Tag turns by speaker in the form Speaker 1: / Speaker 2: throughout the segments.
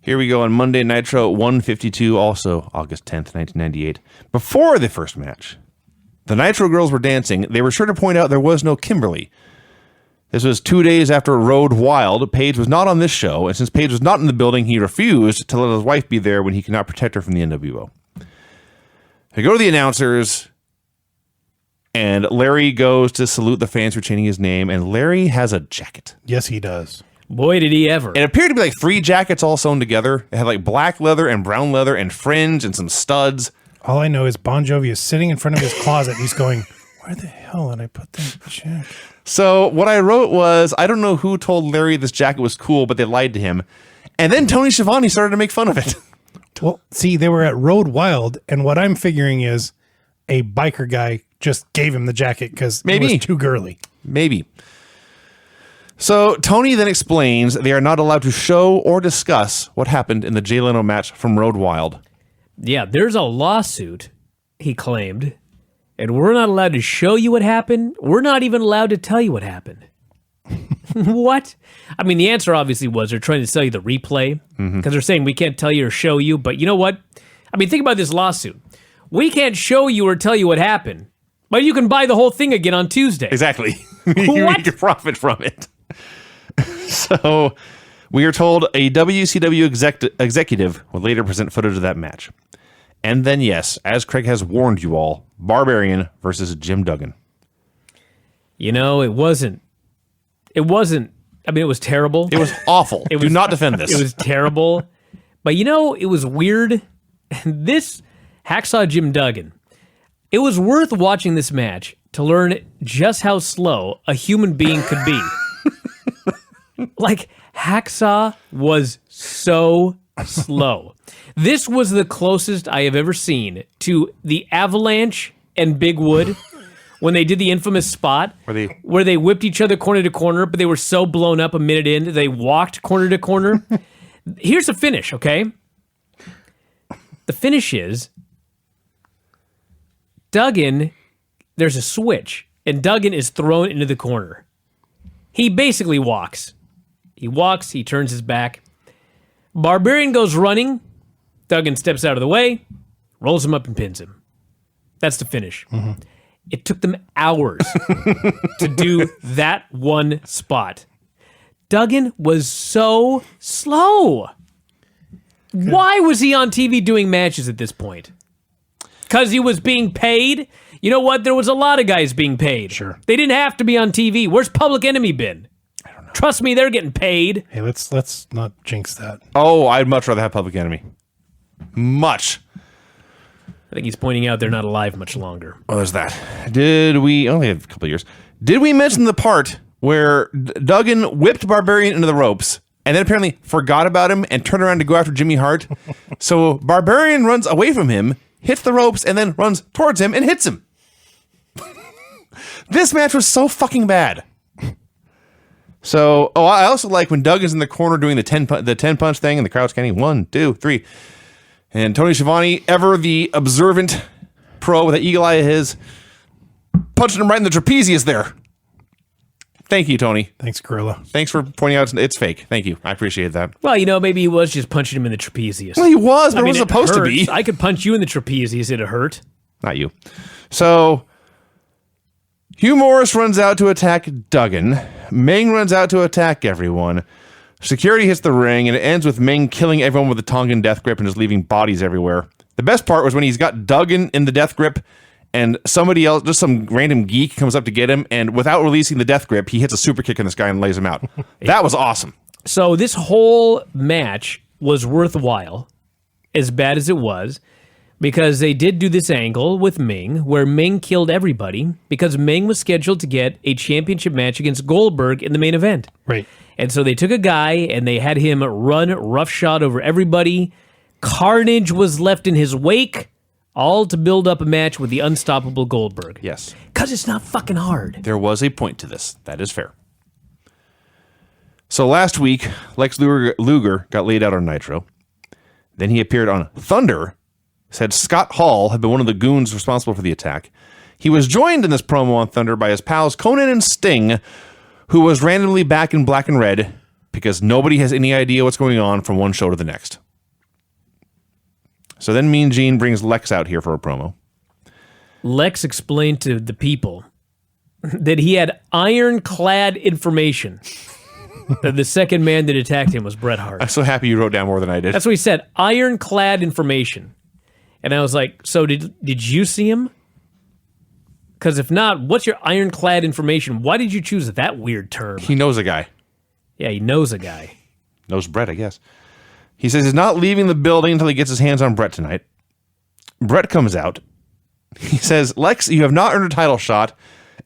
Speaker 1: Here we go on Monday Nitro 152, also August 10th, 1998. Before the first match, the Nitro girls were dancing. They were sure to point out there was no Kimberly. This was 2 days after Road Wild. Paige was not on this show, and since Paige was not in the building, he refused to let his wife be there when he could not protect her from the NWO. They go to the announcers, and Larry goes to salute the fans for chanting his name, and Larry has a jacket.
Speaker 2: Yes, he does.
Speaker 3: Boy, did he ever.
Speaker 1: It appeared to be like 3 jackets all sewn together. It had like black leather and brown leather and fringe and some studs.
Speaker 2: All I know is Bon Jovi is sitting in front of his closet and he's going, where the hell did I put that jacket?
Speaker 1: So what I wrote was, I don't know who told Larry this jacket was cool, but they lied to him. And then Tony Schiavone started to make fun of it.
Speaker 2: Well, see, they were at Road Wild, and what I'm figuring is a biker guy just gave him the jacket because it was too girly.
Speaker 1: Maybe. So Tony then explains they are not allowed to show or discuss what happened in the Jay Leno match from Road Wild.
Speaker 3: Yeah, there's a lawsuit, he claimed, and we're not allowed to show you what happened. We're not even allowed to tell you what happened. What? I mean, the answer obviously was they're trying to sell you the replay because they're saying we can't tell you or show you. But you know what? I mean, think about this lawsuit. We can't show you or tell you what happened, but you can buy the whole thing again on Tuesday.
Speaker 1: Exactly. You can profit from it. So we are told a WCW executive will later present footage of that match. And then, yes, as Craig has warned you all, Barbarian versus Jim Duggan.
Speaker 3: You know, it wasn't. I mean, it was terrible.
Speaker 1: It was awful. Do not defend this.
Speaker 3: It was terrible. But you know, it was weird. This Hacksaw Jim Duggan, it was worth watching this match to learn just how slow a human being could be. Like, Hacksaw was so slow. This was the closest I have ever seen to the Avalanche and Big Wood when they did the infamous spot where they whipped each other corner to corner, but they were so blown up a minute in, they walked corner to corner. Here's the finish, okay? The finish is Duggan, there's a switch, and Duggan is thrown into the corner. He basically walks. He walks, he turns his back. Barbarian goes running. Duggan steps out of the way, rolls him up and pins him. That's the finish. Mm-hmm. It took them hours to do that one spot. Duggan was so slow. Good. Why was he on TV doing matches at this point? Because he was being paid? You know what? There was a lot of guys being paid.
Speaker 2: Sure.
Speaker 3: They didn't have to be on TV. Where's Public Enemy been?
Speaker 2: I don't know.
Speaker 3: Trust me, they're getting paid.
Speaker 2: Hey, let's not jinx that.
Speaker 1: Oh, I'd much rather have Public Enemy. Much.
Speaker 3: I think he's pointing out they're not alive much longer.
Speaker 1: Oh, there's that. Only have a couple of years. Did we mention the part where Duggan whipped Barbarian into the ropes and then apparently forgot about him and turned around to go after Jimmy Hart? So Barbarian runs away from him, hits the ropes, and then runs towards him and hits him. This match was so fucking bad. So, I also like when Duggan's in the corner doing the 10 punch thing and the crowd's counting 1, 2, 3. And Tony Schiavone, ever the observant pro with that eagle eye of his, punching him right in the trapezius there. Thank you, Tony.
Speaker 2: Thanks, Gorilla.
Speaker 1: Thanks for pointing out it's fake. Thank you. I appreciate that.
Speaker 3: Well, you know, maybe he was just punching him in the trapezius.
Speaker 1: Well, he was, but it was supposed to be.
Speaker 3: I could punch you in the trapezius. It'd hurt.
Speaker 1: Not you. So, Hugh Morris runs out to attack Duggan. Meng runs out to attack everyone. Security hits the ring, and it ends with Meng killing everyone with a Tongan death grip and just leaving bodies everywhere. The best part was when he's got Duggan in the death grip, and somebody else, just some random geek, comes up to get him, and without releasing the death grip, he hits a super kick on this guy and lays him out. That was awesome.
Speaker 3: So this whole match was worthwhile, as bad as it was, because they did do this angle with Meng, where Meng killed everybody, because Meng was scheduled to get a championship match against Goldberg in the main event.
Speaker 2: Right.
Speaker 3: And so they took a guy, and they had him run roughshod over everybody. Carnage was left in his wake, all to build up a match with the unstoppable Goldberg.
Speaker 1: Yes.
Speaker 3: Because it's not fucking hard.
Speaker 1: There was a point to this. That is fair. So last week, Lex Luger got laid out on Nitro. Then he appeared on Thunder, said Scott Hall had been one of the goons responsible for the attack. He was joined in this promo on Thunder by his pals Conan and Sting, who was randomly back in black and red, because nobody has any idea what's going on from one show to the next. So then Mean Gene brings Lex out here for a promo.
Speaker 3: Lex explained to the people that he had ironclad information that the second man that attacked him was Bret Hart.
Speaker 1: I'm so happy you wrote down more than I did.
Speaker 3: That's what he said, ironclad information. And I was like, so did you see him? Because if not, what's your ironclad information? Why did you choose that weird term?
Speaker 1: He knows a guy.
Speaker 3: Yeah, he knows a guy.
Speaker 1: Knows Bret, I guess. He says he's not leaving the building until he gets his hands on Bret tonight. Bret comes out. He says, Lex, you have not earned a title shot,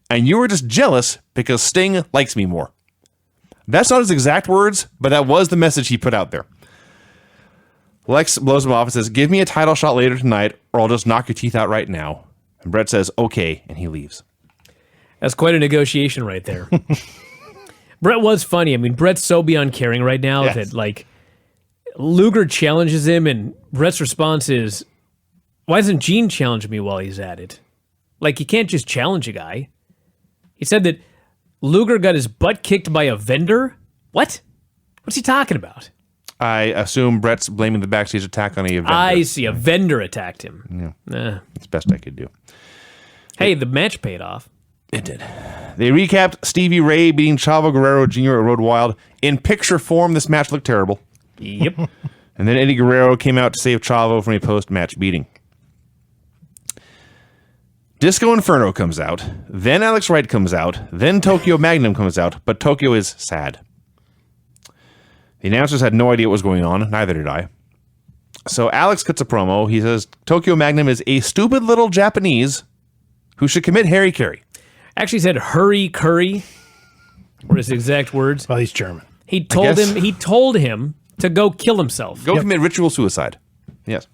Speaker 1: and you were just jealous because Sting likes me more. That's not his exact words, but that was the message he put out there. Lex blows him off and says, give me a title shot later tonight, or I'll just knock your teeth out right now. And Bret says, okay, and he leaves.
Speaker 3: That's quite a negotiation right there. Bret was funny. I mean, Bret's so beyond caring right now that, like, Luger challenges him, and Bret's response is, why doesn't Gene challenge me while he's at it? Like, you can't just challenge a guy. He said that Luger got his butt kicked by a vendor? What? What's he talking about?
Speaker 1: I assume Bret's blaming the backstage attack on a vendor.
Speaker 3: I see. A vendor attacked him.
Speaker 1: Yeah. It's the best I could do.
Speaker 3: Hey, the match paid off.
Speaker 1: It did. They recapped Stevie Ray beating Chavo Guerrero Jr. at Road Wild. In picture form, this match looked terrible.
Speaker 3: Yep.
Speaker 1: And then Eddie Guerrero came out to save Chavo from a post-match beating. Disco Inferno comes out. Then Alex Wright comes out. Then Tokyo Magnum comes out. But Tokyo is sad. The announcers had no idea what was going on. Neither did I. So Alex cuts a promo. He says, Tokyo Magnum is a stupid little Japanese who should commit hara-kiri.
Speaker 3: Actually said hurry curry, were his exact words.
Speaker 2: Well, he's German.
Speaker 3: He told him to go kill himself.
Speaker 1: Go commit ritual suicide. Yes.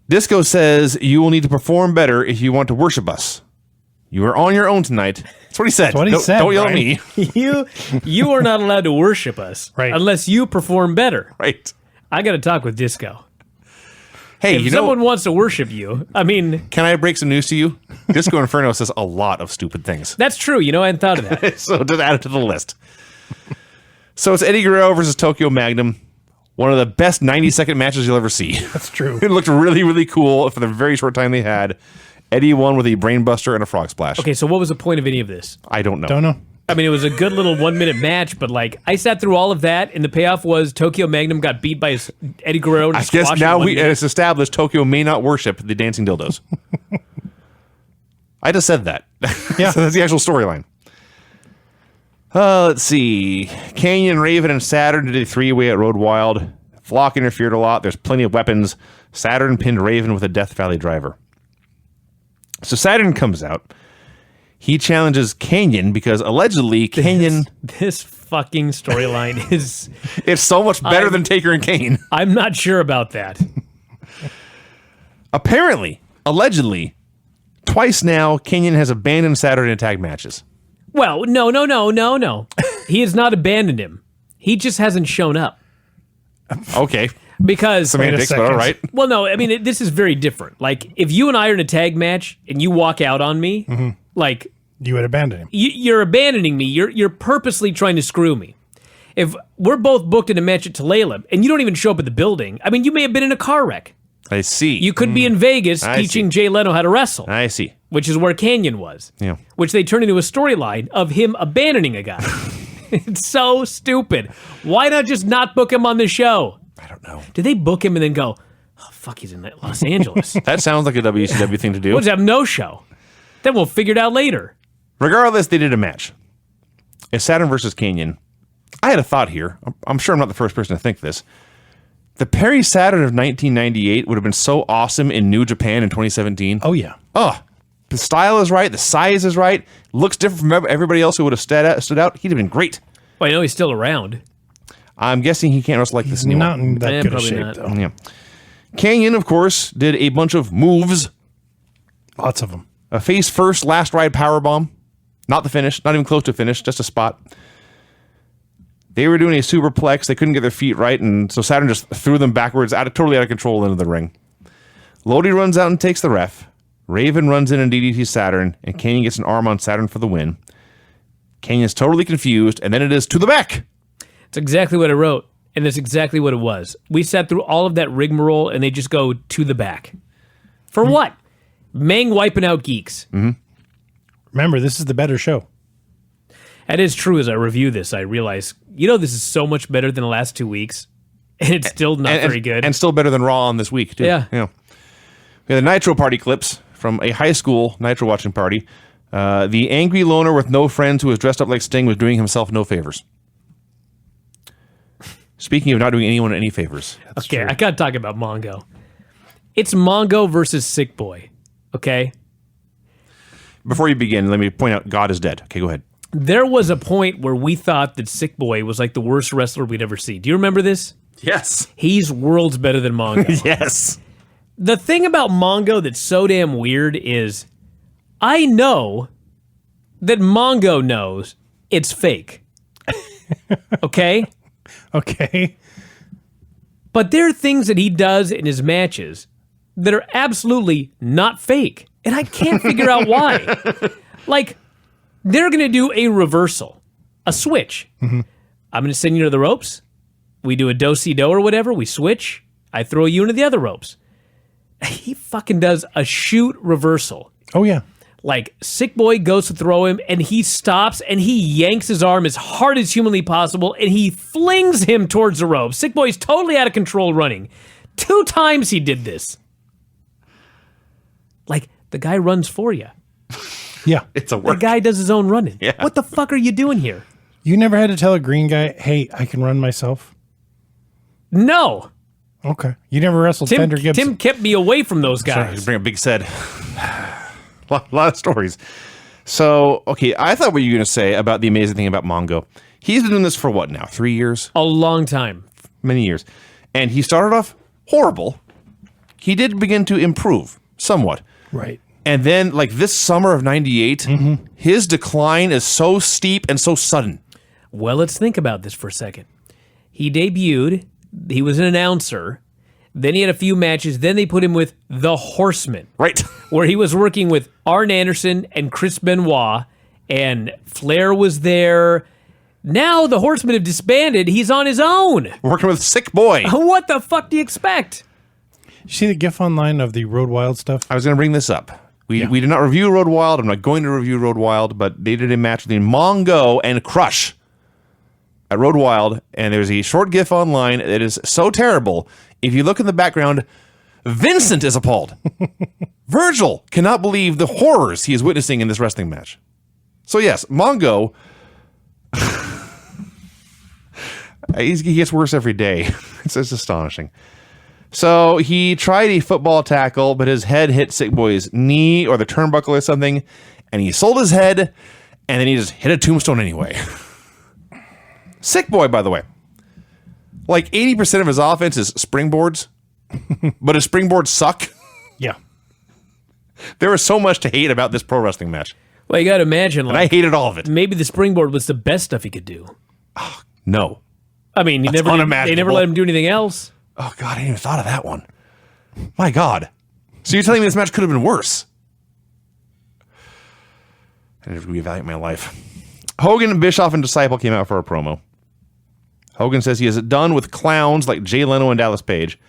Speaker 1: Disco says, you will need to perform better if you want to worship us. You are on your own tonight. That's what he said.
Speaker 2: That's what he said,
Speaker 1: Don't yell at me.
Speaker 3: You are not allowed to worship us unless you perform better.
Speaker 1: Right.
Speaker 3: I got to talk with Disco.
Speaker 1: Hey,
Speaker 3: if someone wants to worship you, I mean...
Speaker 1: Can I break some news to you? Disco Inferno says a lot of stupid things.
Speaker 3: That's true. You know, I hadn't thought of that.
Speaker 1: So just add it to the list. So it's Eddie Guerrero versus Tokyo Magnum. One of the best 90-second matches you'll ever see.
Speaker 2: That's true.
Speaker 1: It looked really, really cool for the very short time they had. Eddie won with a brainbuster and a frog splash.
Speaker 3: Okay, so what was the point of any of this?
Speaker 1: I don't know.
Speaker 2: Don't know.
Speaker 3: I mean, it was a good little 1-minute match, but like I sat through all of that, and the payoff was Tokyo Magnum got beat by Eddie Guerrero.
Speaker 1: I guess now it's established Tokyo may not worship the dancing dildos. I just said that.
Speaker 2: Yeah.
Speaker 1: So that's the actual storyline. Let's see. Canyon, Raven, and Saturn did a three-way at Road Wild. Flock interfered a lot. There's plenty of weapons. Saturn pinned Raven with a Death Valley driver. So Saturn comes out. He challenges Canyon because allegedly Canyon...
Speaker 3: This fucking storyline is...
Speaker 1: It's so much better than Taker and Kane.
Speaker 3: I'm not sure about that.
Speaker 1: Apparently, allegedly, twice now, Canyon has abandoned Saturn in tag matches.
Speaker 3: Well, no. He has not abandoned him. He just hasn't shown up.
Speaker 1: Okay.
Speaker 3: Because...
Speaker 1: Semantics, but all right.
Speaker 3: Well, no, I mean, this is very different. Like, if you and I are in a tag match and you walk out on me, like...
Speaker 2: You would abandon him.
Speaker 3: You're abandoning me. You're purposely trying to screw me. If we're both booked in a match at Tulalip and you don't even show up at the building, I mean, you may have been in a car wreck.
Speaker 1: I see.
Speaker 3: You could be in Vegas teaching Jay Leno how to wrestle.
Speaker 1: I see.
Speaker 3: Which is where Canyon was.
Speaker 1: Yeah.
Speaker 3: Which they turned into a storyline of him abandoning a guy. It's so stupid. Why not just not book him on the show?
Speaker 1: I don't know.
Speaker 3: Did they book him and then go, oh, fuck, he's in Los Angeles?
Speaker 1: That sounds like a WCW thing to do.
Speaker 3: We'll just have no show. Then we'll figure it out later.
Speaker 1: Regardless, they did a match. It's Saturn versus Canyon. I had a thought here. I'm sure I'm not the first person to think this. The Perry Saturn of 1998 would have been so awesome in New Japan in 2017.
Speaker 2: Oh, yeah.
Speaker 1: Oh, the style is right. The size is right. Looks different from everybody else who would have stood out. He'd have been great.
Speaker 3: Well, I know he's still around.
Speaker 1: I'm guessing he can't wrestle like this anymore.
Speaker 2: Not in that good a
Speaker 3: probably
Speaker 2: shape,
Speaker 3: not.
Speaker 2: though.
Speaker 1: Yeah. Canyon, of course, did a bunch of moves.
Speaker 2: Lots of them.
Speaker 1: A face first last ride powerbomb. Not the finish, not even close to finish, just a spot. They were doing a superplex. They couldn't get their feet right, and so Saturn just threw them backwards, totally out of control into the ring. Lodi runs out and takes the ref. Raven runs in and DDTs Saturn, and Canyon gets an arm on Saturn for the win. Canyon's totally confused, and then it is to the back.
Speaker 3: It's exactly what I wrote, and that's exactly what it was. We sat through all of that rigmarole, and they just go to the back. For what? Meng wiping out geeks.
Speaker 2: Remember, this is the better show.
Speaker 3: That is true. As I review this, I realize, this is so much better than the last 2 weeks, and it's still not very good.
Speaker 1: And still better than Raw on this week, too.
Speaker 3: Yeah.
Speaker 1: We have the Nitro party clips from a high school Nitro watching party. The angry loner with no friends who was dressed up like Sting was doing himself no favors. Speaking of not doing anyone any favors.
Speaker 3: Okay, I got to talk about Mongo. It's Mongo versus Sick Boy, okay?
Speaker 1: Before you begin, let me point out God is dead. Okay, go ahead.
Speaker 3: There was a point where we thought that Sick Boy was like the worst wrestler we'd ever see. Do you remember this?
Speaker 1: Yes.
Speaker 3: He's worlds better than Mongo.
Speaker 1: Yes.
Speaker 3: The thing about Mongo that's so damn weird is I know that Mongo knows it's fake. Okay?
Speaker 2: Okay.
Speaker 3: But there are things that he does in his matches that are absolutely not fake. And I can't figure out why. Like, they're going to do a reversal, a switch. I'm going to send you to the ropes. We do a do-si-do or whatever. We switch. I throw you into the other ropes. He fucking does a shoot reversal.
Speaker 2: Oh, yeah.
Speaker 3: Like, Sick Boy goes to throw him, and he stops, and he yanks his arm as hard as humanly possible, and he flings him towards the ropes. Sick Boy's totally out of control running. 2 times he did this. Like, the guy runs for you.
Speaker 2: Yeah.
Speaker 1: It's a
Speaker 3: The
Speaker 1: work.
Speaker 3: guy does his own running.
Speaker 1: Yeah.
Speaker 3: What the fuck are you doing here?
Speaker 2: You never had to tell a green guy, hey, I can run myself?
Speaker 3: No.
Speaker 2: Okay. You never wrestled Fender Gibson?
Speaker 3: Tim kept me away from those guys.
Speaker 1: Bring a big said. A lot of stories. So, okay, I thought what you were going to say about the amazing thing about Mongo. He's been doing this for what now? 3 years?
Speaker 3: A long time.
Speaker 1: Many years. And he started off horrible. He did begin to improve somewhat.
Speaker 2: Right.
Speaker 1: And then, like this summer of 98, his decline is so steep and so sudden.
Speaker 3: Well, let's think about this for a second. He debuted. He was an announcer. Then he had a few matches. Then they put him with the Horsemen.
Speaker 1: Right.
Speaker 3: Where he was working with Arn Anderson and Chris Benoit. And Flair was there. Now the Horsemen have disbanded. He's on his own.
Speaker 1: Working with Sick Boy.
Speaker 3: What the fuck do you expect?
Speaker 2: You see the GIF online of the Road Wild stuff?
Speaker 1: I was going to bring this up. We did not review Road Wild. I'm not going to review Road Wild, but they did a match between Mongo and Crush at Road Wild, and there's a short GIF online that is so terrible. If you look in the background, Vincent is appalled. Virgil cannot believe the horrors he is witnessing in this wrestling match. So yes, Mongo, he gets worse every day. It's astonishing. So he tried a football tackle, but his head hit Sick Boy's knee or the turnbuckle or something, and he sold his head, and then he just hit a tombstone anyway. Sick Boy, by the way, like 80% of his offense is springboards, but his springboards suck.
Speaker 2: Yeah.
Speaker 1: There was so much to hate about this pro wrestling match,
Speaker 3: Well, you got to imagine,
Speaker 1: and I
Speaker 3: like,
Speaker 1: hated all of it.
Speaker 3: maybe the springboard was the best stuff he could do.
Speaker 1: No.
Speaker 3: I mean, they never
Speaker 1: unimaginable.
Speaker 3: let him do anything else.
Speaker 1: Oh, God, I didn't even thought of that one. My God. So you're telling me this match could have been worse? I need to reevaluate my life. Hogan, Bischoff, and Disciple came out for a promo. Hogan says he is done with clowns like Jay Leno and Dallas Page.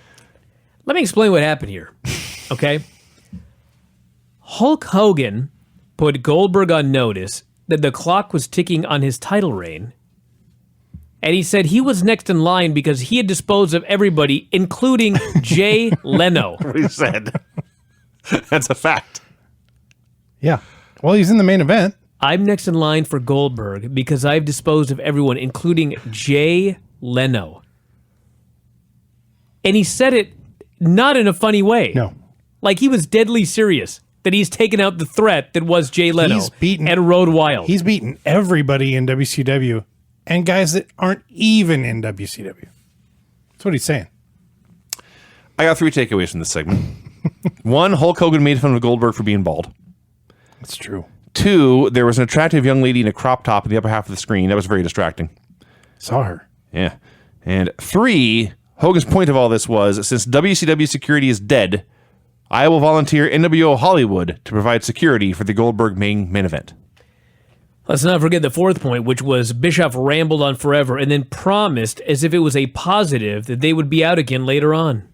Speaker 3: Let me explain what happened here, okay? Hulk Hogan put Goldberg on notice that the clock was ticking on his title reign, and he said he was next in line because he had disposed of everybody, including Jay Leno.
Speaker 1: What he said. That's a fact.
Speaker 2: Yeah. Well, he's in the main event.
Speaker 3: I'm next in line for Goldberg because I've disposed of everyone, including Jay Leno. And he said it not in a funny way.
Speaker 2: No.
Speaker 3: Like he was deadly serious that he's taken out the threat that was Jay Leno
Speaker 2: He's beaten-
Speaker 3: and Road Wild.
Speaker 2: He's beaten everybody in WCW and guys that aren't even in WCW. That's what he's saying.
Speaker 1: I got 3 takeaways from this segment. 1, Hulk Hogan made fun of Goldberg for being bald.
Speaker 2: That's true.
Speaker 1: 2, there was an attractive young lady in a crop top in the upper half of the screen. That was very distracting.
Speaker 2: Saw her.
Speaker 1: Yeah. And 3, Hogan's point of all this was, since WCW security is dead, I will volunteer NWO Hollywood to provide security for the Goldberg main event.
Speaker 3: Let's not forget the fourth point, which was Bischoff rambled on forever and then promised, as if it was a positive, that they would be out again later on.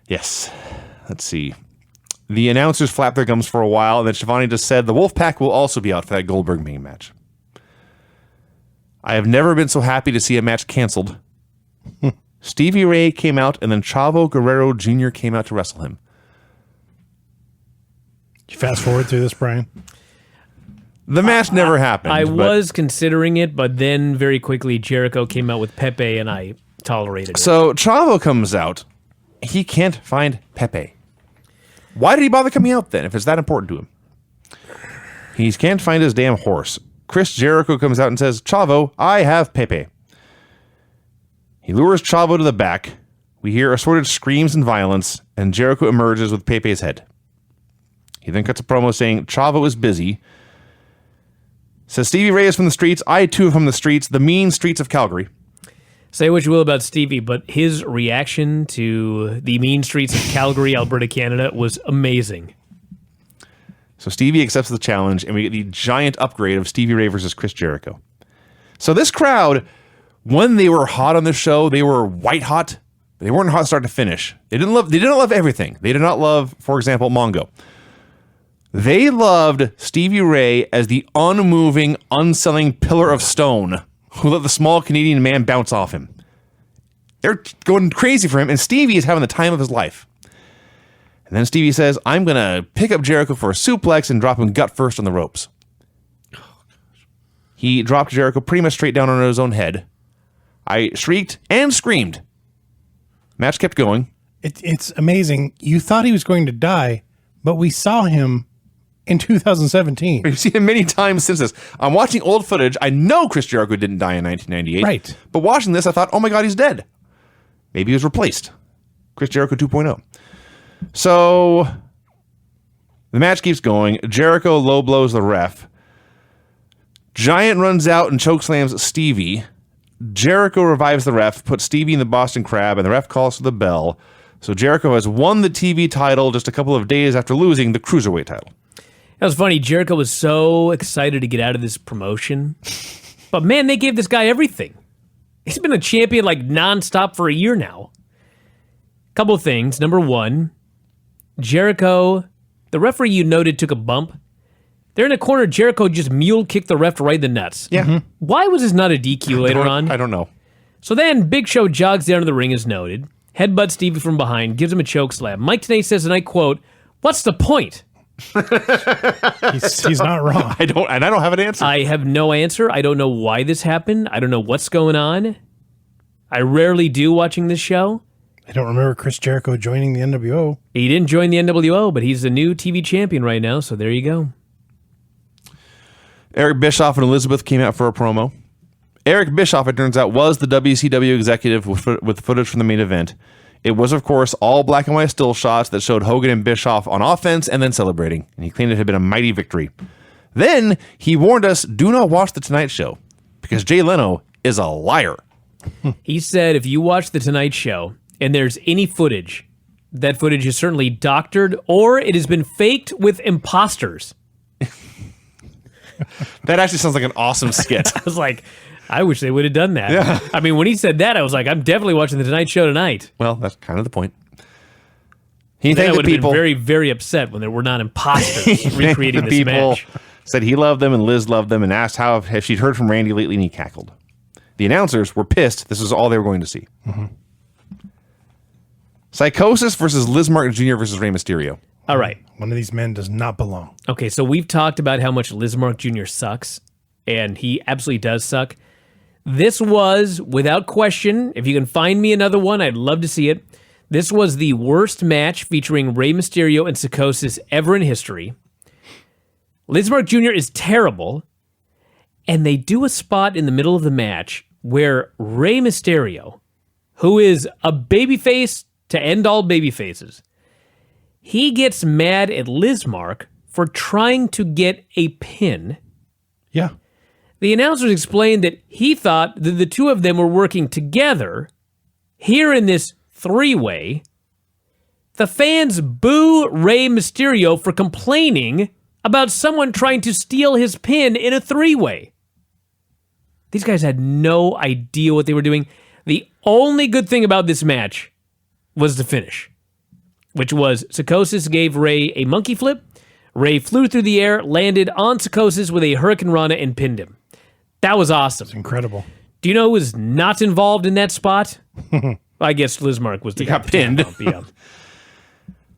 Speaker 1: Yes. Let's see. The announcers flapped their gums for a while, and then Schiavone just said the Wolfpack will also be out for that Goldberg Meng match. I have never been so happy to see a match canceled. Stevie Ray came out, and then Chavo Guerrero Jr. came out to wrestle him.
Speaker 2: You fast forward through this, Brian.
Speaker 1: The match never happened.
Speaker 3: I was considering it, but then very quickly Jericho came out with Pepe, and I tolerated it.
Speaker 1: So Chavo comes out. He can't find Pepe. Why did he bother coming out then, if it's that important to him? He can't find his damn horse. Chris Jericho comes out and says, Chavo, I have Pepe. He lures Chavo to the back. We hear assorted screams and violence, and Jericho emerges with Pepe's head. He then cuts a promo saying, Chavo is busy. Says Stevie Ray is from the streets. I too am from the streets, the mean streets of Calgary.
Speaker 3: Say what you will about Stevie, but his reaction to the mean streets of Calgary, Alberta, Canada was amazing.
Speaker 1: So Stevie accepts the challenge, and we get the giant upgrade of Stevie Ray versus Chris Jericho. So this crowd, when they were hot on the show, they were white hot. They weren't hot start to finish. They didn't love everything. They did not love, for example, Mongo. They loved Stevie Ray as the unmoving, unselling pillar of stone who let the small Canadian man bounce off him. They're going crazy for him, and Stevie is having the time of his life. And then Stevie says, I'm going to pick up Jericho for a suplex and drop him gut first on the ropes. He dropped Jericho pretty much straight down on his own head. I shrieked and screamed. Match kept going.
Speaker 2: It's amazing. You thought he was going to die, but we saw him in 2017.
Speaker 1: We've seen him many times since this. I'm watching old footage. I know Chris Jericho didn't die in 1998.
Speaker 2: Right.
Speaker 1: But watching this, I thought, oh my God, he's dead. Maybe he was replaced. Chris Jericho 2.0. So the match keeps going. Jericho low blows the ref. Giant runs out and chokeslams Stevie. Jericho revives the ref, puts Stevie in the Boston Crab, and the ref calls for the bell. So Jericho has won the TV title just a couple of days after losing the cruiserweight title.
Speaker 3: That was funny. Jericho was so excited to get out of this promotion. But man, they gave this guy everything. He's been a champion like nonstop for a year now. Couple of things. Number one, Jericho, the referee you noted took a bump. They're in a corner. Jericho just mule kicked the ref right in the nuts.
Speaker 1: Yeah. Mm-hmm.
Speaker 3: Why was this not a DQ later on?
Speaker 1: I don't know.
Speaker 3: So then Big Show jogs down to the ring as noted. Headbutts Stevie from behind, gives him a choke slam. Mike Tenay says, and I quote, "What's the point?"
Speaker 2: He's not wrong.
Speaker 1: I don't have an answer.
Speaker 3: I have no answer. I don't know why this happened. I don't know what's going on. I rarely do watching this show.
Speaker 2: I don't remember Chris Jericho joining the NWO.
Speaker 3: He didn't join the NWO, but he's the new TV champion right now, so there you go.
Speaker 1: Eric Bischoff and Elizabeth came out for a promo. Eric Bischoff, it turns out, was the WCW executive with footage from the main event. It was, of course, all black and white still shots that showed Hogan and Bischoff on offense and then celebrating, and he claimed it had been a mighty victory. Then he warned us, do not watch The Tonight Show, because Jay Leno is a liar.
Speaker 3: He said if you watch The Tonight Show and there's any footage, that footage is certainly doctored or it has been faked with imposters.
Speaker 1: That actually sounds like an awesome skit.
Speaker 3: I was like, I wish they would have done that.
Speaker 1: Yeah.
Speaker 3: I mean, when he said that, I was like, I'm definitely watching The Tonight Show tonight.
Speaker 1: Well, that's kind of the point. He
Speaker 3: Then I
Speaker 1: thanked the
Speaker 3: would have
Speaker 1: people.
Speaker 3: been very, very upset when there were not imposters
Speaker 1: The
Speaker 3: recreating this
Speaker 1: people
Speaker 3: match.
Speaker 1: said he loved them and Liz loved them and asked how if she'd heard from Randy lately, and he cackled. The announcers were pissed. This is all they were going to see. Mm-hmm. Psychosis versus Liz Martin Jr. versus Rey Mysterio.
Speaker 3: All right.
Speaker 2: One of these men does not belong.
Speaker 3: Okay, so we've talked about how much Liz Mark Jr. sucks, and he absolutely does suck. This was, without question, if you can find me another one, I'd love to see it. This was the worst match featuring Rey Mysterio and Psychosis ever in history. Liz Mark Jr. is terrible, and they do a spot in the middle of the match where Rey Mysterio, who is a babyface to end all babyfaces, he gets mad at Liz Mark for trying to get a pin.
Speaker 2: Yeah.
Speaker 3: The announcers explained that he thought that the two of them were working together here in this three-way. The fans boo Rey Mysterio for complaining about someone trying to steal his pin in a three-way. These guys had no idea what they were doing. The only good thing about this match was the finish, which was Psychosis gave Ray a monkey flip. Ray flew through the air, landed on Psychosis with a Hurricane Rana, and pinned him. That was awesome.
Speaker 2: It's incredible.
Speaker 3: Do you know who was not involved in that spot? I guess Lizmark was the guy.
Speaker 1: Got pinned.
Speaker 3: Yeah.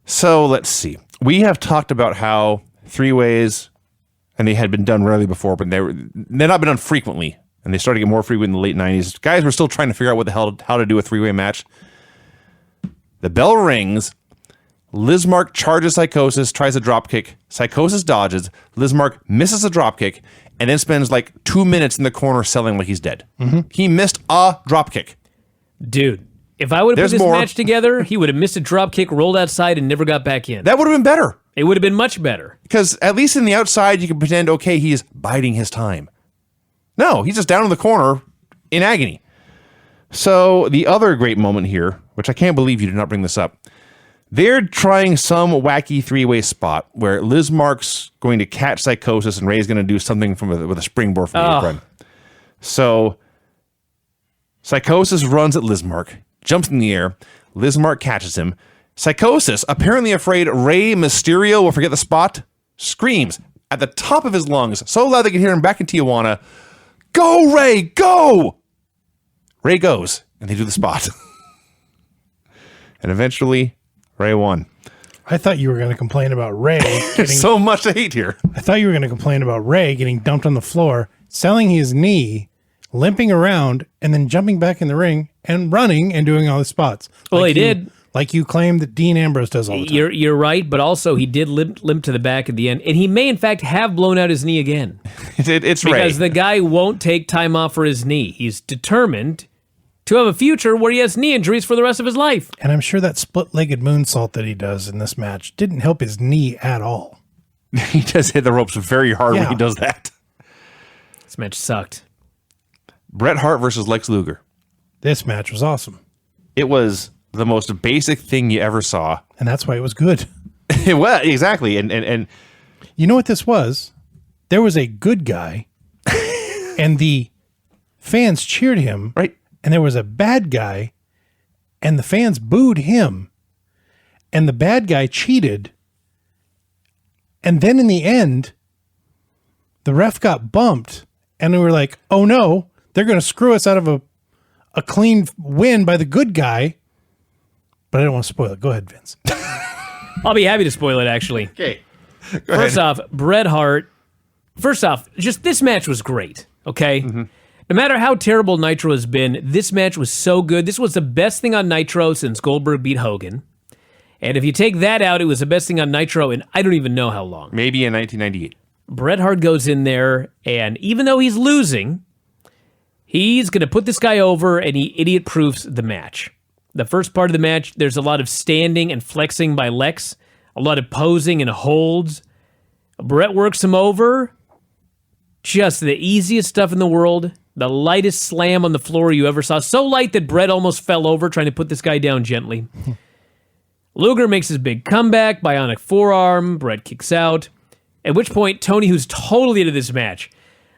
Speaker 1: So let's see. We have talked about how three-ways, and they had been done rarely before, but they've not been done frequently, and they started to get more frequent in the late 90s. Guys were still trying to figure out how to do a three-way match. The bell rings. Lizmark charges Psychosis, tries a dropkick. Psychosis dodges. Lizmark misses a dropkick, and then spends like 2 minutes in the corner selling like he's dead. Mm-hmm. He missed a dropkick.
Speaker 3: Dude, if I would have put
Speaker 1: There's
Speaker 3: this
Speaker 1: more.
Speaker 3: match together, he would have missed a dropkick, rolled outside, and never got back in.
Speaker 1: That would have been better.
Speaker 3: It would have been much better.
Speaker 1: Because at least in the outside, you can pretend, okay, he's biding his time. No, he's just down in the corner in agony. So the other great moment here, which I can't believe you did not bring this up, they're trying some wacky three-way spot where Lizmark's going to catch Psychosis and Ray's going to do something with a springboard from the apron. So Psychosis runs at Lizmark, jumps in the air. Lizmark catches him. Psychosis, apparently afraid Rey Mysterio will forget the spot, screams at the top of his lungs so loud they can hear him back in Tijuana, "Go, Rey, go!" Rey goes, and they do the spot. And eventually, Rey won.
Speaker 2: I thought you were going to complain about Ray getting.
Speaker 1: So much to hate here.
Speaker 2: I thought you were going to complain about Ray getting dumped on the floor, selling his knee, limping around, and then jumping back in the ring and running and doing all the spots.
Speaker 3: Well,
Speaker 2: Like
Speaker 3: he
Speaker 2: you-
Speaker 3: did.
Speaker 2: Like you claimed that Dean Ambrose does all the time.
Speaker 3: You're right, but also he did limp to the back at the end, and he may in fact have blown out his knee again
Speaker 1: It's Rey.
Speaker 3: because the guy won't take time off for his knee. He's determined to have a future where he has knee injuries for the rest of his life.
Speaker 2: And I'm sure that split-legged moonsault that he does in this match didn't help his knee at all.
Speaker 1: He does hit the ropes very hard when
Speaker 2: Yeah.
Speaker 1: he does that.
Speaker 3: This match sucked.
Speaker 1: Bret Hart versus Lex Luger.
Speaker 2: This match was awesome.
Speaker 1: It was the most basic thing you ever saw.
Speaker 2: And that's why it was good.
Speaker 1: Well, exactly. And
Speaker 2: You know what this was? There was a good guy, and the fans cheered him.
Speaker 1: right.
Speaker 2: And there was a bad guy, and the fans booed him. And the bad guy cheated. And then in the end, the ref got bumped. And we were like, oh no, they're going to screw us out of a clean win by the good guy. But I don't want to spoil it. Go ahead, Vince.
Speaker 3: I'll be happy to spoil it, actually.
Speaker 1: Okay.
Speaker 3: First off, Bret Hart. First off, just this match was great, okay?
Speaker 1: Mm-hmm.
Speaker 3: No matter how terrible Nitro has been, this match was so good. This was the best thing on Nitro since Goldberg beat Hogan. And if you take that out, it was the best thing on Nitro in I don't even know how long.
Speaker 1: Maybe in 1998.
Speaker 3: Bret Hart goes in there, and even though he's losing, he's going to put this guy over, and he idiot-proofs the match. The first part of the match, there's a lot of standing and flexing by Lex, a lot of posing and holds. Bret works him over. Just the easiest stuff in the world. The lightest slam on the floor you ever saw. So light that Bret almost fell over trying to put this guy down gently. Luger makes his big comeback, bionic forearm. Bret kicks out. At which point, Tony, who's totally into this match,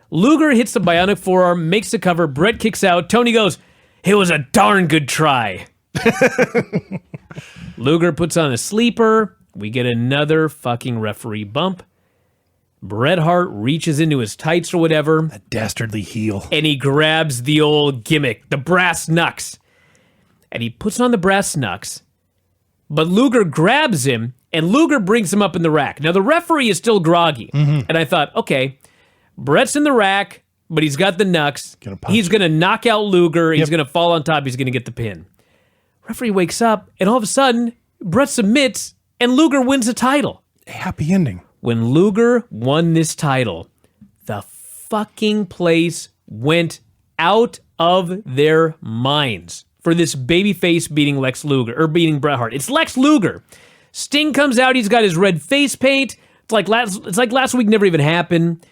Speaker 3: Luger hits the bionic forearm, makes the cover. Bret kicks out. Tony goes, "It was a darn good try." Luger puts on a sleeper. We get another fucking referee bump. Bret Hart reaches into his tights or whatever,
Speaker 2: A dastardly heel.
Speaker 3: and he grabs the old gimmick, the brass knucks. And he puts on the brass knucks, but Luger grabs him, and Luger brings him up in the rack. Now, the referee is still groggy. And I thought, okay, Bret's in the rack, but he's got the knucks.
Speaker 2: Gonna punch
Speaker 3: He's going to knock out Luger. He's going to fall on top. He's going to get the pin. Referee wakes up, and all of a sudden, Bret submits, and Luger wins the title.
Speaker 2: A happy ending.
Speaker 3: When Luger won this title, the fucking place went out of their minds for this babyface beating Lex Luger, or beating Bret Hart. It's Lex Luger. Sting comes out, he's got his red face paint. It's like last week never even happened.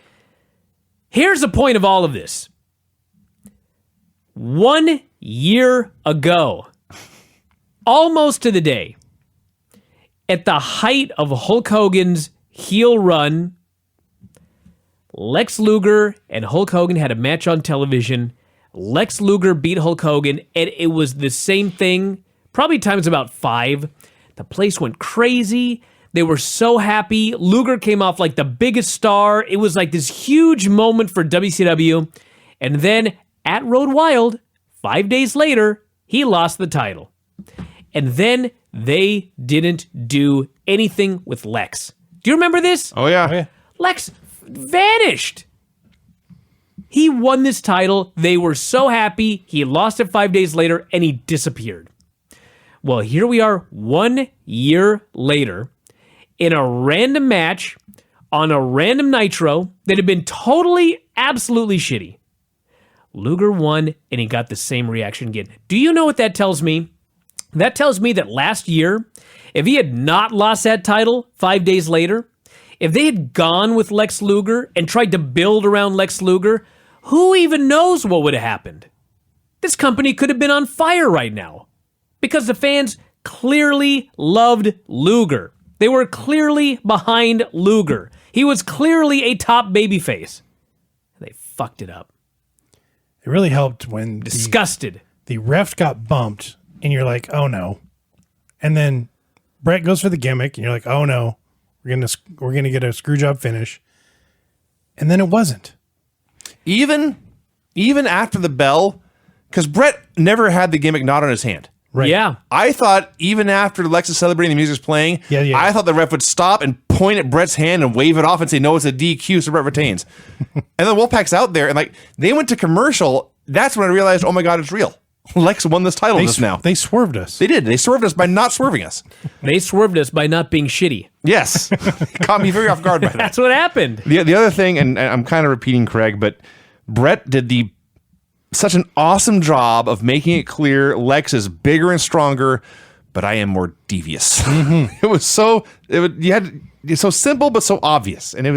Speaker 3: Here's the point of all of this. 1 year ago, almost to the day, at the height of Hulk Hogan's heel run Lex Luger and Hulk Hogan had a match on television. Lex Luger beat Hulk Hogan, and it was the same thing, probably times about 5. The place went crazy. They were so happy. Luger came off like the biggest star. It was like this huge moment for WCW. And then at Road Wild, 5 days later, he lost the title. And then they didn't do anything with Lex. Do you remember this?
Speaker 1: Oh, yeah.
Speaker 3: Lex vanished. He won this title. They were so happy. He lost it 5 days later, and he disappeared. Well, here we are 1 year later in a random match on a random Nitro that had been totally, absolutely shitty. Luger won, and he got the same reaction again. Do you know what that tells me? That tells me that last year, if he had not lost that title 5 days later, if they had gone with Lex Luger and tried to build around Lex Luger, who even knows what would have happened? This company could have been on fire right now because the fans clearly loved Luger. They were clearly behind Luger. He was clearly a top babyface. They fucked it up.
Speaker 2: It really helped when
Speaker 3: Disgusted.
Speaker 2: the ref got bumped and you're like, oh no. And then Bret goes for the gimmick and you're like, oh no, we're gonna get a screw job finish. And then it wasn't.
Speaker 1: Even after the bell, because Bret never had the gimmick not on his hand.
Speaker 2: Right.
Speaker 3: Yeah.
Speaker 1: I thought even after Lex is celebrating, the music's playing,
Speaker 2: Yeah.
Speaker 1: I thought the ref would stop and point at Bret's hand and wave it off and say, no, it's a DQ, so Bret retains. And then Wolfpack's out there, and like they went to commercial. That's when I realized, oh my God, it's real. Lex won this title just now.
Speaker 2: They swerved us.
Speaker 1: They did. They swerved us by not swerving us.
Speaker 3: They swerved us by not being shitty.
Speaker 1: Yes. Caught me very off guard by that.
Speaker 3: That's what happened.
Speaker 1: The other thing, and I'm kind of repeating Craig, but Bret did such an awesome job of making it clear Lex is bigger and stronger, but I am more devious. It was so simple but so obvious, and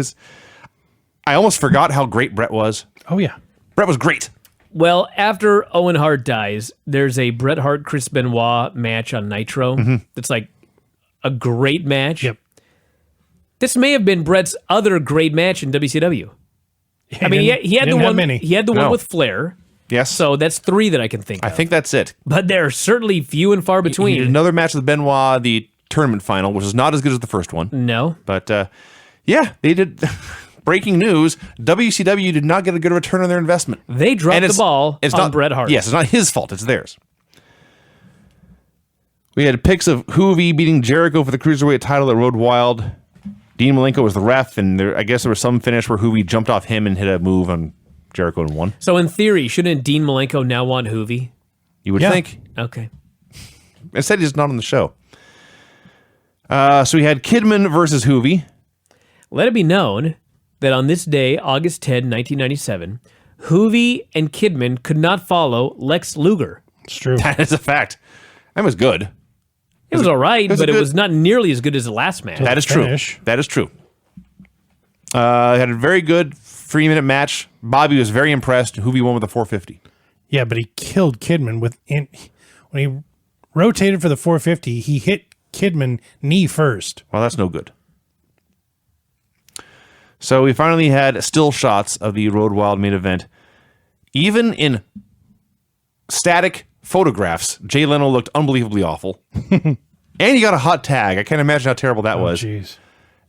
Speaker 1: I almost forgot how great Bret was.
Speaker 2: Oh yeah.
Speaker 1: Bret was great.
Speaker 3: Well, after Owen Hart dies, there's a Bret Hart Chris Benoit match on Nitro. That's like a great match.
Speaker 2: Yep.
Speaker 3: This may have been Bret's other great match in WCW. I mean, he had the
Speaker 2: didn't have
Speaker 3: one.
Speaker 2: many.
Speaker 3: He had the
Speaker 1: No.
Speaker 3: one with Flair.
Speaker 1: Yes.
Speaker 3: So that's 3 that I can think
Speaker 1: I
Speaker 3: of.
Speaker 1: think that's it.
Speaker 3: But they're certainly few and far
Speaker 1: He
Speaker 3: between.
Speaker 1: did another match with Benoit, the tournament final, which is not as good as the first one.
Speaker 3: No.
Speaker 1: But yeah, they did. Breaking news, WCW did not get a good return on their investment.
Speaker 3: They dropped the ball on
Speaker 1: not,
Speaker 3: Bret Hart.
Speaker 1: Yes, it's not his fault. It's theirs. We had pics of Juvi beating Jericho for the cruiserweight title at Road Wild. Dean Malenko was the ref, and I guess there was some finish where Juvi jumped off him and hit a move on Jericho and won.
Speaker 3: So in theory, shouldn't Dean Malenko now want Juvi?
Speaker 1: You would
Speaker 2: Yeah.
Speaker 1: think.
Speaker 3: Okay.
Speaker 1: Instead, he's not on the show. So we had Kidman versus Juvi.
Speaker 3: Let it be known that on this day, August 10, 1997, Juvi and Kidman could not follow Lex Luger.
Speaker 2: It's true.
Speaker 1: That is a fact. That was good.
Speaker 3: It was all right,
Speaker 1: was
Speaker 3: but
Speaker 1: a
Speaker 3: it
Speaker 1: good-
Speaker 3: was not nearly as good as the last match.
Speaker 1: That is true.
Speaker 2: Finish.
Speaker 1: That is true. Had a very good 3-minute match. Bobby was very impressed. Juvi won with a 450.
Speaker 2: Yeah, but he killed Kidman when he rotated for the 450. He hit Kidman knee first.
Speaker 1: Well, that's no good. So we finally had still shots of the Road Wild main event. Even in static photographs, Jay Leno looked unbelievably awful. And he got a hot tag. I can't imagine how terrible that was.
Speaker 2: Jeez.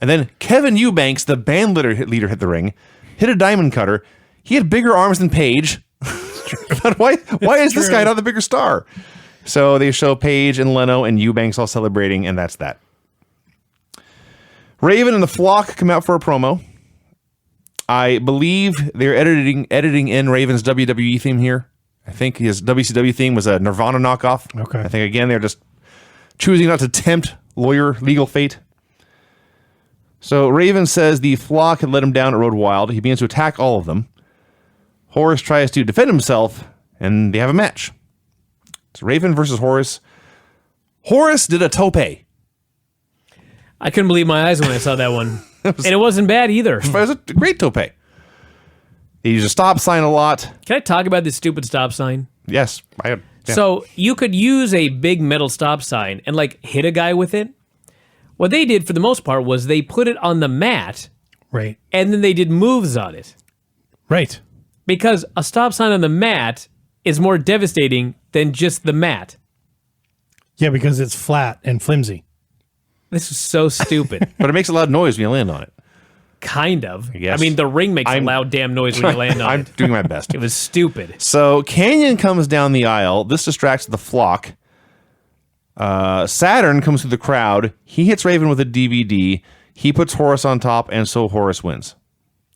Speaker 1: And then Kevin Eubanks, the band leader, hit the ring, hit a diamond cutter. He had bigger arms than Paige. But why is this guy not the bigger star? So they show Paige and Leno and Eubanks all celebrating, and that's that. Raven and the Flock come out for a promo. I believe they're editing in Raven's WWE theme here. I think his WCW theme was a Nirvana knockoff.
Speaker 2: Okay.
Speaker 1: I think, again, they're just choosing not to tempt legal fate. So Raven says the Flock had let him down at Road Wild. He begins to attack all of them. Horace tries to defend himself, and they have a match. It's Raven versus Horace. Horace did a tope.
Speaker 3: I couldn't believe my eyes when I saw that one. And it wasn't bad either.
Speaker 1: It was a great tope. He used a stop sign a lot.
Speaker 3: Can I talk about this stupid stop sign?
Speaker 1: Yes. Yeah.
Speaker 3: So you could use a big metal stop sign and like hit a guy with it. What they did for the most part was they put it on the mat
Speaker 2: Right.
Speaker 3: and then they did moves on it.
Speaker 2: Right.
Speaker 3: Because a stop sign on the mat is more devastating than just the mat.
Speaker 2: Yeah, because it's flat and flimsy.
Speaker 3: This is so stupid.
Speaker 1: But it makes a loud noise when you land on it.
Speaker 3: Kind of.
Speaker 1: guess.
Speaker 3: I mean, the ring makes a loud damn noise when you land on
Speaker 1: I'm
Speaker 3: it.
Speaker 1: doing my best.
Speaker 3: It was stupid.
Speaker 1: So Canyon comes down the aisle. This distracts the flock. Saturn comes through the crowd. He hits Raven with a DVD. He puts Horace on top, and so Horace wins.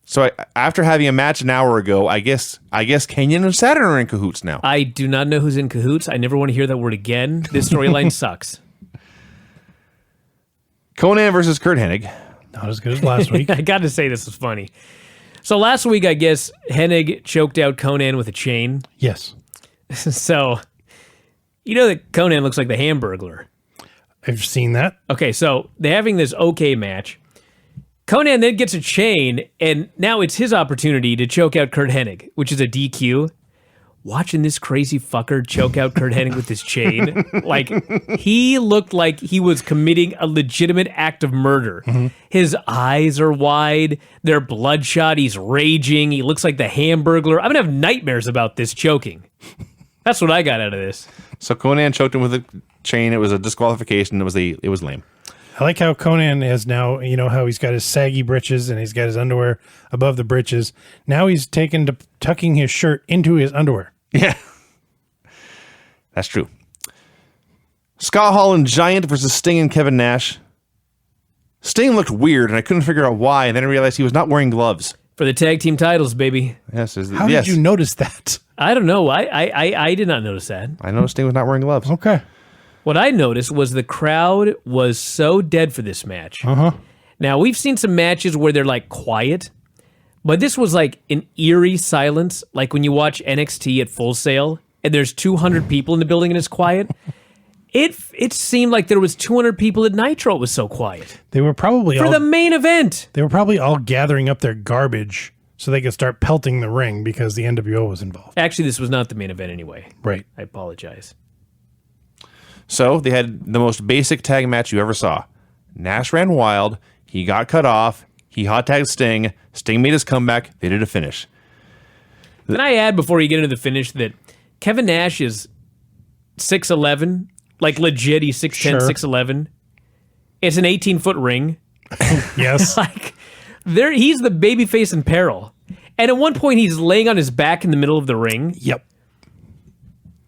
Speaker 1: So after having a match an hour ago, I guess Canyon and Saturn are in cahoots now.
Speaker 3: I do not know who's in cahoots. I never want to hear that word again. This storyline sucks.
Speaker 1: Conan versus Kurt Hennig.
Speaker 2: Not as good as last week.
Speaker 3: I got to say this was funny. So last week, I guess Hennig choked out Conan with a chain.
Speaker 2: Yes.
Speaker 3: So you know that Conan looks like the Hamburglar.
Speaker 2: I've seen that.
Speaker 3: Okay, so they're having this okay match. Conan then gets a chain, and now it's his opportunity to choke out Kurt Hennig, which is a DQ. Watching this crazy fucker choke out Kurt Hennig with his chain, like, he looked like he was committing a legitimate act of murder. Mm-hmm. His eyes are wide, they're bloodshot, he's raging, he looks like the Hamburglar. I'm gonna have nightmares about this choking. That's what I got out of this.
Speaker 1: So Conan choked him with a chain. It was a disqualification. It was lame.
Speaker 2: I like how Conan has now, you know, how he's got his saggy britches and he's got his underwear above the britches. Now he's taken to tucking his shirt into his underwear.
Speaker 1: Yeah. That's true. Scott Hall and Giant versus Sting and Kevin Nash. Sting looked weird, and I couldn't figure out why, and then I realized he was not wearing gloves.
Speaker 3: For the tag team titles, baby.
Speaker 1: Yes.
Speaker 2: How did you notice that?
Speaker 3: I don't know. I did not notice that.
Speaker 1: I noticed Sting was not wearing gloves.
Speaker 2: Okay.
Speaker 3: What I noticed was the crowd was so dead for this match.
Speaker 2: Uh-huh.
Speaker 3: Now, we've seen some matches where they're like quiet, but this was like an eerie silence, like when you watch NXT at Full Sail and there's 200 people in the building and it's quiet. It seemed like there was 200 people at Nitro. It was so quiet.
Speaker 2: They were probably
Speaker 3: For the main event.
Speaker 2: They were probably all gathering up their garbage so they could start pelting the ring because the NWO was involved.
Speaker 3: Actually, this was not the main event anyway.
Speaker 2: Right.
Speaker 3: I apologize.
Speaker 1: So they had the most basic tag match you ever saw. Nash ran wild. He got cut off. He hot tagged Sting. Sting made his comeback. They did a finish.
Speaker 3: Can I add before you get into the finish that Kevin Nash is 6'11", like legit, he's 6'10",
Speaker 2: Sure.
Speaker 3: 6'11". It's an 18-foot ring.
Speaker 2: Yes.
Speaker 3: Like, he's the babyface in peril. And at one point, he's laying on his back in the middle of the ring.
Speaker 2: Yep.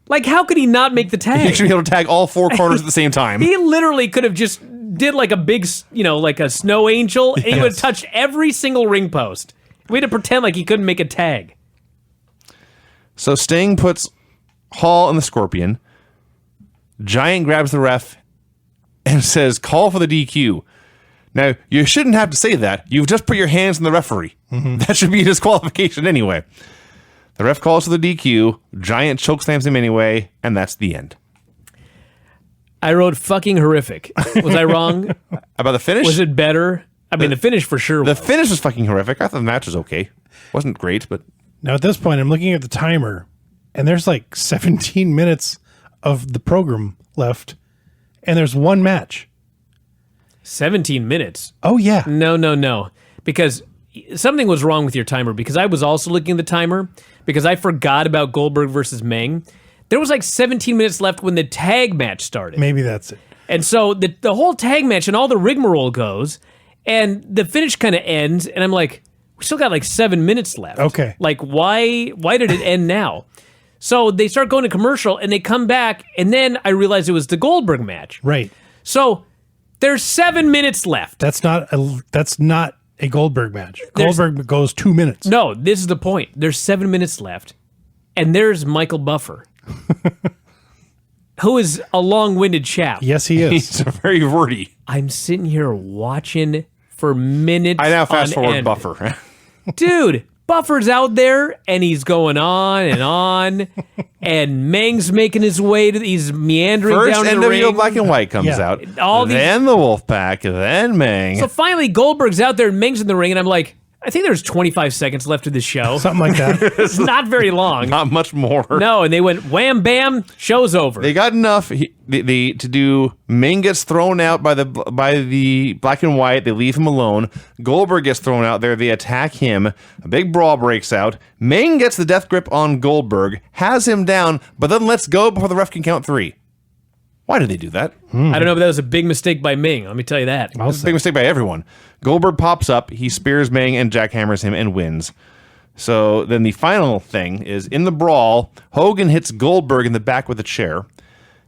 Speaker 3: Like, how could he not make the tag?
Speaker 1: He should be able to tag all four corners at the same time.
Speaker 3: He literally could have just did like a big, like a snow angel, and he would have touched every single ring post. We had to pretend like he couldn't make a tag.
Speaker 1: So Sting puts Hall in the Scorpion. Giant grabs the ref and says, "Call for the DQ." Now, you shouldn't have to say that. You've just put your hands on the referee. Mm-hmm. That should be a disqualification anyway. The ref calls for the DQ. Giant chokeslams him anyway, and that's the end.
Speaker 3: I wrote fucking horrific. Was I wrong?
Speaker 1: About the finish?
Speaker 3: Was it better? I mean, the finish for sure
Speaker 1: The
Speaker 3: was.
Speaker 1: finish was fucking horrific. I thought the match was okay. Wasn't great, but...
Speaker 2: Now, at this point, I'm looking at the timer, and there's like 17 minutes of the program left, and there's one match.
Speaker 3: 17 minutes.
Speaker 2: Oh, yeah.
Speaker 3: No. Because something was wrong with your timer, because I was also looking at the timer, because I forgot about Goldberg versus Meng. There was like 17 minutes left when the tag match started.
Speaker 2: Maybe that's it.
Speaker 3: And so the whole tag match and all the rigmarole goes, and the finish kind of ends, and I'm like, we still got like 7 minutes left.
Speaker 2: Okay.
Speaker 3: Like, why did it end now? So they start going to commercial, and they come back, and then I realized it was the Goldberg match.
Speaker 2: Right.
Speaker 3: So there's 7 minutes left.
Speaker 2: That's not a Goldberg match. Goldberg goes 2 minutes.
Speaker 3: No, this is the point. There's 7 minutes left, and there's Michael Buffer, who is a long-winded chap.
Speaker 2: Yes, he is.
Speaker 1: He's very wordy.
Speaker 3: I'm sitting here watching for minutes.
Speaker 1: I now fast
Speaker 3: on
Speaker 1: forward
Speaker 3: end.
Speaker 1: Buffer.
Speaker 3: Dude, Buffer's out there, and he's going on, and Meng's making his way he's meandering
Speaker 1: First
Speaker 3: down the
Speaker 1: NWO
Speaker 3: ring.
Speaker 1: Black and White comes
Speaker 2: Yeah.
Speaker 1: out.
Speaker 3: All these-
Speaker 1: Then the Wolfpack. Then Meng.
Speaker 3: So finally, Goldberg's out there, and Meng's in the ring, and I'm like, I think there's 25 seconds left of the show.
Speaker 2: Something like that.
Speaker 3: It's not very long.
Speaker 1: Not much more.
Speaker 3: No, and they went wham, bam, show's over.
Speaker 1: They got enough to do. Meng gets thrown out by the black and white. They leave him alone. Goldberg gets thrown out there. They attack him. A big brawl breaks out. Meng gets the death grip on Goldberg, has him down, but then lets go before the ref can count 3. Why did they do that?
Speaker 3: I don't know, but that was a big mistake by Meng. Let me tell you that.
Speaker 1: It was a big mistake by everyone. Goldberg pops up, he spears Meng and jackhammers him and wins. So then the final thing is, in the brawl, Hogan hits Goldberg in the back with a chair.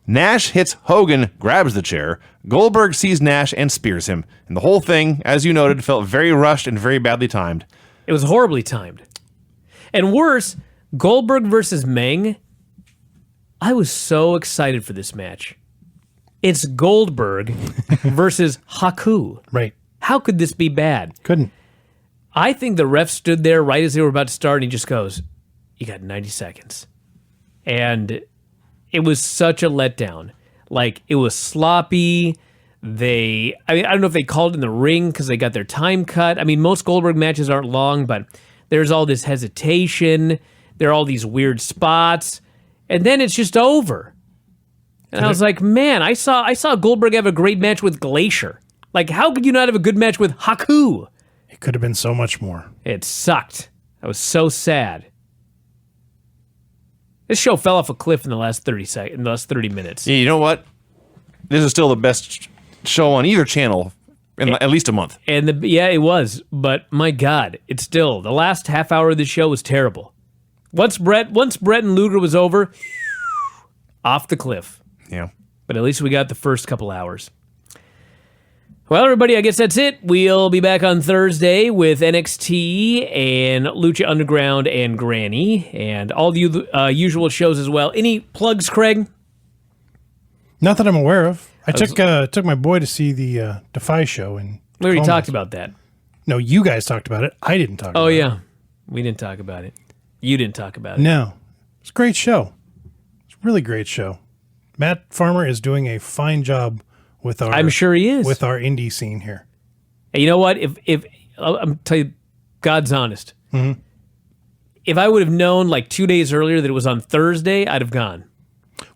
Speaker 1: Nash hits Hogan, grabs the chair. Goldberg sees Nash and spears him. And the whole thing, as you noted, felt very rushed and very badly timed.
Speaker 3: It was horribly timed. And worse, Goldberg versus Meng, I was so excited for this match. It's Goldberg versus Haku.
Speaker 2: Right.
Speaker 3: How could this be bad?
Speaker 2: Couldn't.
Speaker 3: I think the ref stood there right as they were about to start, and he just goes, "You got 90 seconds." And it was such a letdown. Like, it was sloppy. I don't know if they called it in the ring because they got their time cut. I mean, most Goldberg matches aren't long, but there's all this hesitation. There are all these weird spots. And then it's just over. And I was like, man, I saw Goldberg have a great match with Glacier. Like, how could you not have a good match with Haku?
Speaker 2: It could have been so much more.
Speaker 3: It sucked. I was so sad. This show fell off a cliff in the last 30 minutes.
Speaker 1: Yeah, you know what? This is still the best show on either channel in at least a month.
Speaker 3: And it was. But my God, it's still, the last half hour of the show was terrible. Once Bret and Luger was over, off the cliff.
Speaker 1: Yeah.
Speaker 3: But at least we got the first couple hours. Well, everybody, I guess that's it. We'll be back on Thursday with NXT and Lucha Underground and Granny and all the usual shows as well. Any plugs, Craig?
Speaker 2: Not that I'm aware of. I took my boy to see the Defy show. And
Speaker 3: We already talked about that.
Speaker 2: No, you guys talked about it. I didn't talk about it.
Speaker 3: Oh, yeah. We didn't talk about it. You didn't talk about it.
Speaker 2: No. It's a great show. It's a really great show. Matt Farmer is doing a fine job with our...
Speaker 3: I'm sure he is.
Speaker 2: With our indie scene here.
Speaker 3: And you know what? If I'm tell you, God's honest.
Speaker 2: Mm-hmm.
Speaker 3: If I would have known like 2 days earlier that it was on Thursday, I'd have gone.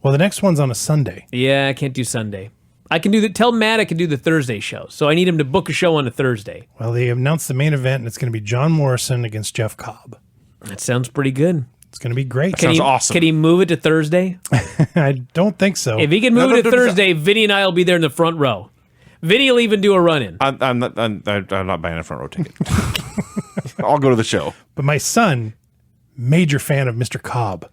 Speaker 2: Well, the next one's on a Sunday.
Speaker 3: Yeah, I can't do Sunday. I can do tell Matt I can do the Thursday show. So I need him to book a show on a Thursday.
Speaker 2: Well, they announced the main event, and it's going to be John Morrison against Jeff Cobb.
Speaker 3: That sounds pretty good.
Speaker 2: It's going to be great.
Speaker 1: Sounds awesome.
Speaker 3: Can he move it to Thursday?
Speaker 2: I don't think so.
Speaker 3: If he can move it to Thursday, Vinny and I will be there in the front row. Vinny will even do a run-in.
Speaker 1: I'm not buying a front row ticket. I'll go to the show.
Speaker 2: But my son, major fan of Mr. Cobb.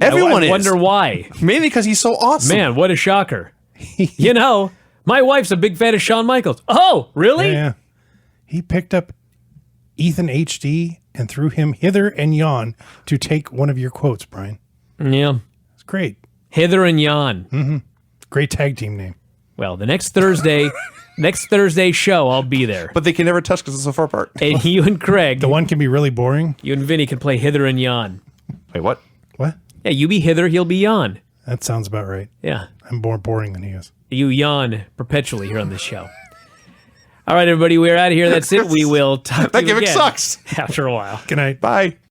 Speaker 1: Everyone
Speaker 3: I wonder why.
Speaker 1: Mainly because he's so awesome.
Speaker 3: Man, what a shocker. You know, my wife's a big fan of Shawn Michaels. Oh, really?
Speaker 2: Yeah. He picked up Ethan HD and threw him hither and yon to take one of your quotes, Brian.
Speaker 3: Yeah.
Speaker 2: It's great.
Speaker 3: Hither and yon.
Speaker 2: Mm-hmm. Great tag team name.
Speaker 3: Well, the next Thursday show, I'll be there.
Speaker 1: But they can never touch because it's so far apart.
Speaker 3: And you and Craig,
Speaker 2: The one can be really boring.
Speaker 3: you and Vinny can play hither and yon.
Speaker 1: Wait, what?
Speaker 2: What?
Speaker 3: Yeah, you be hither, he'll be yon.
Speaker 2: That sounds about right.
Speaker 3: Yeah.
Speaker 2: I'm more boring than he is.
Speaker 3: You yawn perpetually here on this show. All right, everybody, we're out of here. That's it. We will talk to
Speaker 1: That
Speaker 3: you
Speaker 1: gimmick
Speaker 3: again
Speaker 1: sucks.
Speaker 3: after a while.
Speaker 2: Good night.
Speaker 1: Bye.